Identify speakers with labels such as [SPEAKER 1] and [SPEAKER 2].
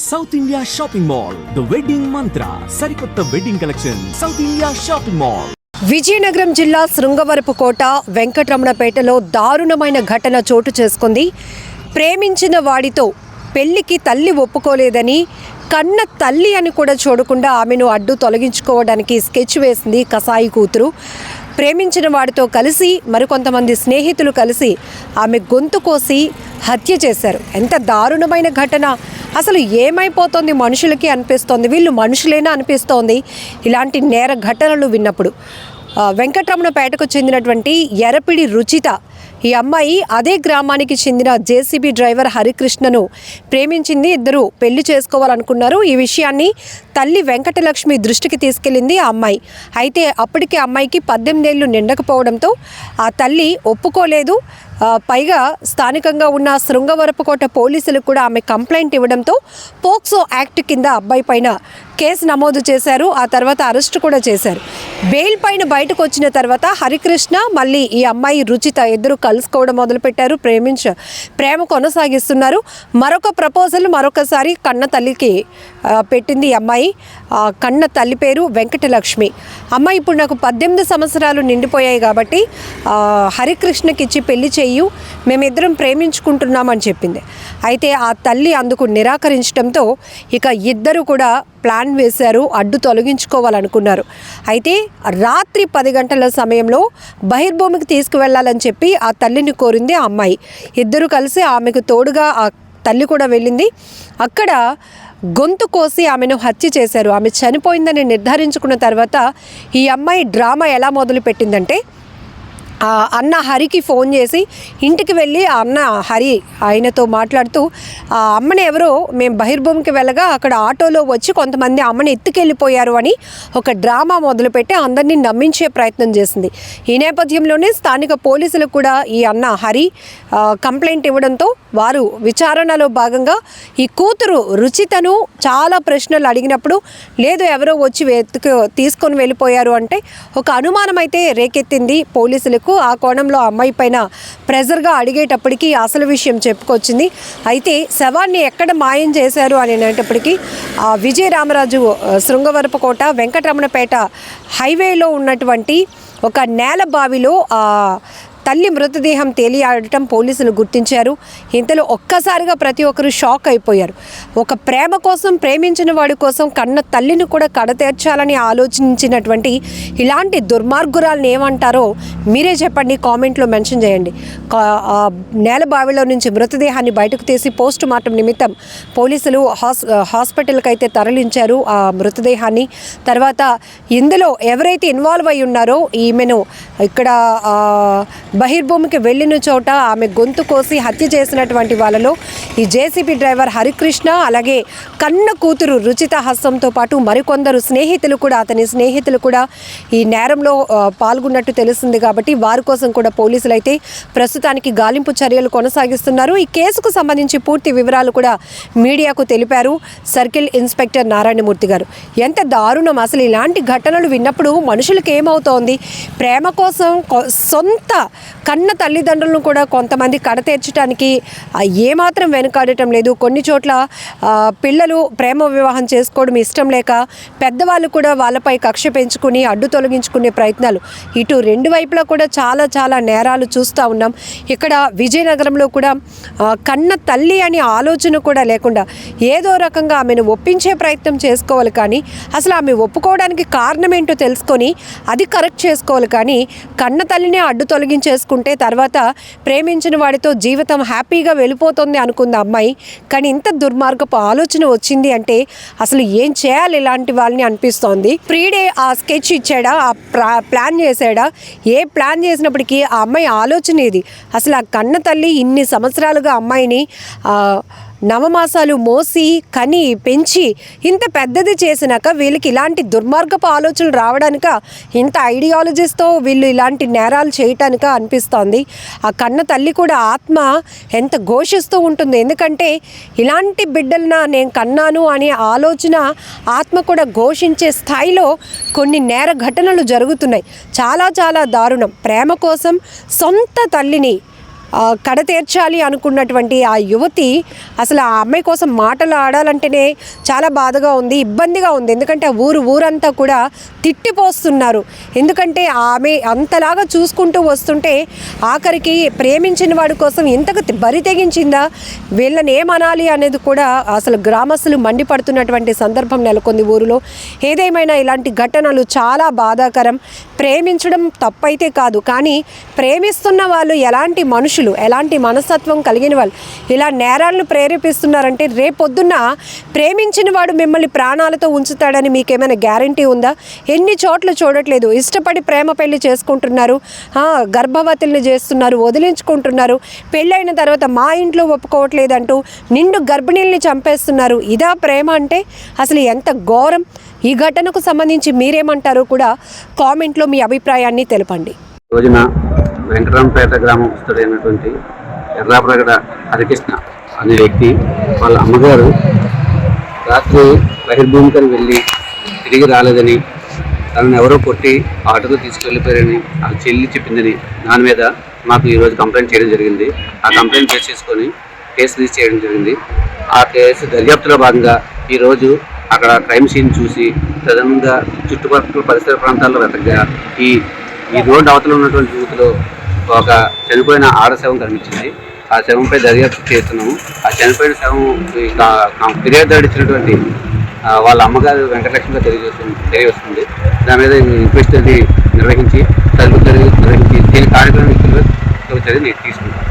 [SPEAKER 1] South India shopping mall, the wedding మంత్ర, సరికొత్త wedding collection, south India shopping mall.
[SPEAKER 2] Vizianagaram జిల్లా శృంగవరపుకోట వెంకటరమణపేటలో దారుణమైన ఘటన చోటు చేసుకుంది. ప్రేమించిన వాడితో పెళ్లికి తల్లి ఒప్పుకోలేదని, కన్న తల్లి అని కూడా చూడకుండా ఆమెను అడ్డు తొలగించుకోవడానికి స్కెచ్ వేసింది కసాయి కూతురు. ప్రేమించిన వాడితో కలిసి మరికొంతమంది స్నేహితులు కలిసి ఆమె గొంతు కోసి హత్య చేశారు. ఎంత దారుణమైన ఘటన! అసలు ఏమైపోతుంది మనుషులకి అనిపిస్తోంది. వీళ్ళు మనుషులేనా అనిపిస్తోంది ఇలాంటి నేర ఘటనలు విన్నప్పుడు. వెంకటరమణపేటకు చెందినటువంటి ఎరపిడి రుచిత ఈ అమ్మాయి అదే గ్రామానికి చెందిన జేసీబీ డ్రైవర్ హరికృష్ణను ప్రేమించింది. ఇద్దరు పెళ్లి చేసుకోవాలనుకున్నారు. ఈ విషయాన్ని తల్లి వెంకటలక్ష్మి దృష్టికి తీసుకెళ్ళింది ఆ అమ్మాయి. అయితే అప్పటికే అమ్మాయికి 18 ఏళ్ళు నిండకపోవడంతో ఆ తల్లి ఒప్పుకోలేదు. పైగా స్థానికంగా ఉన్న శృంగవరపుకోట పోలీసులు కూడా ఆమె కంప్లైంట్ ఇవ్వడంతో పోక్సో యాక్ట్ కింద అబ్బాయి పైన కేసు నమోదు చేశారు. ఆ తర్వాత అరెస్ట్ కూడా చేశారు. బెయిల్ పైన బయటకు వచ్చిన తర్వాత హరికృష్ణ మళ్ళీ ఈ అమ్మాయి రుచిత ఇద్దరు కలుసుకోవడం మొదలుపెట్టారు. ప్రేమ కొనసాగిస్తున్నారు. మరొక ప్రపోజల్ మరొకసారి కన్న తల్లికి పెట్టింది ఈ అమ్మాయి. కన్న తల్లి పేరు వెంకటలక్ష్మి. అమ్మాయి ఇప్పుడు నాకు 18 సంవత్సరాలు నిండిపోయాయి కాబట్టి హరికృష్ణకి ఇచ్చి పెళ్లి చేయు, మేమిద్దరం ప్రేమించుకుంటున్నామని చెప్పింది. అయితే ఆ తల్లి అందుకు నిరాకరించడంతో ఇక ఇద్దరు కూడా ప్లాన్ వేశారు, అడ్డు తొలగించుకోవాలనుకున్నారు. అయితే రాత్రి 10 గంటల సమయంలో బహిర్భూమికి తీసుకువెళ్ళాలని చెప్పి ఆ తల్లిని కోరింది ఆ అమ్మాయి. ఇద్దరు కలిసి ఆమెకు తోడుగా ఆ తల్లి కూడా వెళ్ళింది. అక్కడ గొంతు కోసి ఆమెను హత్య చేశారు. ఆమె చనిపోయిందని నిర్ధారించుకున్న తర్వాత ఈ అమ్మాయి డ్రామా ఎలా మొదలుపెట్టిందంటే, అన్న హరికి ఫోన్ చేసి ఇంటికి వెళ్ళి ఆ అన్న హరి ఆయనతో మాట్లాడుతూ ఆ అమ్మని ఎవరో మేము బహిర్భూమికి వెళ్ళగా అక్కడ ఆటోలో వచ్చి కొంతమంది అమ్మని ఎత్తుకెళ్ళిపోయారు అని ఒక డ్రామా మొదలుపెట్టి అందరినీ నమ్మించే ప్రయత్నం చేసింది. ఈ నేపథ్యంలోనే స్థానిక పోలీసులకు కూడా ఈ అన్న హరి కంప్లైంట్ ఇవ్వడంతో వారు విచారణలో భాగంగా ఈ కూతురు రుచితను చాలా ప్రశ్నలు అడిగినప్పుడు లేదు ఎవరో వచ్చి తీసుకొని వెళ్ళిపోయారు అంటే ఒక అనుమానం అయితే రేకెత్తింది పోలీసులకు. ఆ కోణంలో అమ్మాయి పైన ప్రెజర్గా అడిగేటప్పటికీ అసలు విషయం చెప్పుకొచ్చింది. అయితే శవాన్ని ఎక్కడ మాయం చేశారు అని అనేటప్పటికీ విజయరామరాజు శృంగవరపుకోట వెంకటరమణపేట హైవేలో ఉన్నటువంటి ఒక నేల బావిలో తల్లి మృతదేహం తేలియాడటం పోలీసులు గుర్తించారు. ఇంతలో ఒక్కసారిగా ప్రతి ఒక్కరు షాక్ అయిపోయారు. ఒక ప్రేమ కోసం, ప్రేమించిన వాడి కోసం కన్న తల్లిని కూడా కడతేర్చాలని ఆలోచించినటువంటి ఇలాంటి దుర్మార్గురాలను ఏమంటారో మీరే చెప్పండి, కామెంట్లో మెన్షన్ చేయండి. నేల బావిలో నుంచి మృతదేహాన్ని బయటకు తీసి పోస్ట్ మార్టం నిమిత్తం పోలీసులు హాస్పిటల్కి అయితే తరలించారు ఆ మృతదేహాన్ని. తర్వాత ఇందులో ఎవరైతే ఇన్వాల్వ్ అయి ఉన్నారో ఈమెను ఇక్కడ బహిర్భూమికి వెళ్ళిన చోట ఆమె గొంతు కోసి హత్య చేసినటువంటి వాళ్ళలో ఈ జేసీబీ డ్రైవర్ హరికృష్ణ, అలాగే కన్న కూతురు రుచిత హస్తంతో పాటు మరికొందరు స్నేహితులు కూడా, అతని స్నేహితులు కూడా ఈ నేరంలో పాల్గొన్నట్టు తెలుస్తుంది. కాబట్టి వారి కోసం కూడా పోలీసులు అయితే ప్రస్తుతానికి గాలింపు చర్యలు కొనసాగిస్తున్నారు. ఈ కేసుకు సంబంధించి పూర్తి వివరాలు కూడా మీడియాకు తెలిపారు సర్కిల్ ఇన్స్పెక్టర్ నారాయణమూర్తి గారు. ఎంత దారుణం అసలు! ఇలాంటి ఘటనలు విన్నప్పుడు మనుషులకు ఏమవుతోంది? ప్రేమ కోసం సొంత కన్న తల్లిదండ్రులను కూడా కొంతమంది కడతీర్చడానికి ఏమాత్రం వెనుకాడటం లేదు. కొన్ని చోట్ల పిల్లలు ప్రేమ వివాహం చేసుకోవడం ఇష్టం లేక పెద్దవాళ్ళు కూడా వాళ్ళపై కక్ష పెంచుకుని అడ్డు తొలగించుకునే ప్రయత్నాలు, ఇటు రెండు వైపులా కూడా చాలా చాలా నేరాలు చూస్తూ ఉన్నాం. ఇక్కడ విజయనగరంలో కూడా కన్న తల్లి అనే ఆలోచన కూడా లేకుండా ఏదో రకంగా ఆమెను ఒప్పించే ప్రయత్నం చేసుకోవాలి. కానీ అసలు ఆమె ఒప్పుకోవడానికి కారణం ఏంటో తెలుసుకొని అది కరెక్ట్ చేసుకోవాలి. కానీ కన్న తల్లినే అడ్డు తొలగించేసుకుంటే తర్వాత ప్రేమించిన వాడితో జీవితం హ్యాపీగా వెళ్ళిపోతుంది అనుకుంది అమ్మాయి. కానీ ఇంత దుర్మార్గపు ఆలోచన వచ్చింది అంటే అసలు ఏం చేయాలి ఇలాంటి వాళ్ళని అనిపిస్తోంది. ప్రీడే ఆ స్కెచ్ ఇచ్చాడా, ఆ ప్లాన్ చేశాడా? ఏ ప్లాన్ చేసినప్పటికీ ఆ అమ్మాయి ఆలోచన ఇది. అసలు ఆ కన్న తల్లి ఇన్ని సంవత్సరాలుగా అమ్మాయిని నవమాసాలు మోసి కని పెంచి ఇంత పెద్దది చేసినాక వీళ్ళకి ఇలాంటి దుర్మార్గపు ఆలోచనలు రావడానిక, ఇంత ఐడియాలజీస్తో వీళ్ళు ఇలాంటి నేరాలు చేయటానిక అనిపిస్తోంది. ఆ కన్న తల్లి కూడా ఆత్మ ఎంత ఘోషిస్తూ ఉంటుంది. ఎందుకంటే ఇలాంటి బిడ్డలన నేను కన్నాను అనే ఆలోచన ఆత్మ కూడా ఘోషించే స్థాయిలో కొన్ని నేర ఘటనలు జరుగుతున్నాయి. చాలా చాలా దారుణం. ప్రేమ కోసం సొంత తల్లిని కడతీర్చాలి అనుకున్నటువంటి ఆ యువతి అసలు ఆ అమ్మాయి కోసం మాటలు ఆడాలంటేనే చాలా బాధగా ఉంది, ఇబ్బందిగా ఉంది. ఎందుకంటే ఊరంతా కూడా తిట్టిపోస్తున్నారు. ఎందుకంటే ఆమె అంతలాగా చూసుకుంటూ వస్తుంటే ఆఖరికి ప్రేమించిన వాడి కోసం ఇంతకు బరి తెగించిందా, వీళ్ళని ఏమనాలి అనేది కూడా అసలు గ్రామస్తులు మండిపడుతున్నటువంటి సందర్భం నెలకొంది ఊరిలో. ఏదేమైనా ఇలాంటి ఘటనలు చాలా బాధాకరం. ప్రేమించడం తప్పైతే కాదు, కానీ ప్రేమిస్తున్న వాళ్ళు ఎలాంటి మనుషులు, ఎలాంటి మనస్తత్వం కలిగిన వాళ్ళు ఇలా నేరాలను ప్రేరేపిస్తున్నారంటే రేపొద్దున్న ప్రేమించిన వాడు మిమ్మల్ని ప్రాణాలతో ఉంచుతాడని మీకేమైనా గ్యారంటీ ఉందా? ఎన్ని చోట్ల చూడట్లేదు, ఇష్టపడి ప్రేమ పెళ్లి చేసుకుంటున్నారు, గర్భవతుల్ని చేస్తున్నారు, వదిలించుకుంటున్నారు, పెళ్ళైన తర్వాత మా ఇంట్లో ఒప్పుకోవట్లేదంటూ నిండు గర్భిణీల్ని చంపేస్తున్నారు. ఇదా ప్రేమ అంటే? అసలు ఎంత ఘోరం! ఈ ఘటనకు సంబంధించి మీరేమంటారో కూడా కామెంట్లో మీ అభిప్రాయాన్ని తెలపండి.
[SPEAKER 3] రోజున వెంకటరామపేట గ్రామస్తుడైనటువంటి ఎర్రాప్రగడ హరికృష్ణ అనే వ్యక్తి వాళ్ళ అమ్మగారు రాత్రి బహిర్భూమికని వెళ్ళి తిరిగి రాలేదని, తనను ఎవరో కొట్టి ఆటోలో తీసుకెళ్ళిపోయారని ఆ చెల్లి చెప్పిందని దాని మీద మాకు ఈరోజు కంప్లైంట్ చేయడం జరిగింది. ఆ కంప్లైంట్ బేస్ చేసుకొని కేసు రిజిస్టర్ చేయడం జరిగింది. ఆ కేసు దర్యాప్తులో భాగంగా ఈరోజు అక్కడ క్రైమ్ సీన్ చూసి ప్రధానంగా చుట్టుపక్కల పరిసర ప్రాంతాల్లో వెతకగా ఈ రోడ్డు అవతల ఉన్నటువంటి యూత్లో ఒక చనిపోయిన ఆడ శవం కనిపించింది. ఆ శవంపై దర్యాప్తు చేస్తున్నాము. ఆ చనిపోయిన శవం ఫిర్యాదు ఇచ్చినటువంటి వాళ్ళ అమ్మగారు వెంకటలక్ష్మిగా తెలియవస్తుంది. దాని మీద ఇన్వెస్ట్ నిర్వహించి తదుపరి నిర్వహించి దీని కార్యక్రమం చర్యలు తీసుకుంటాం.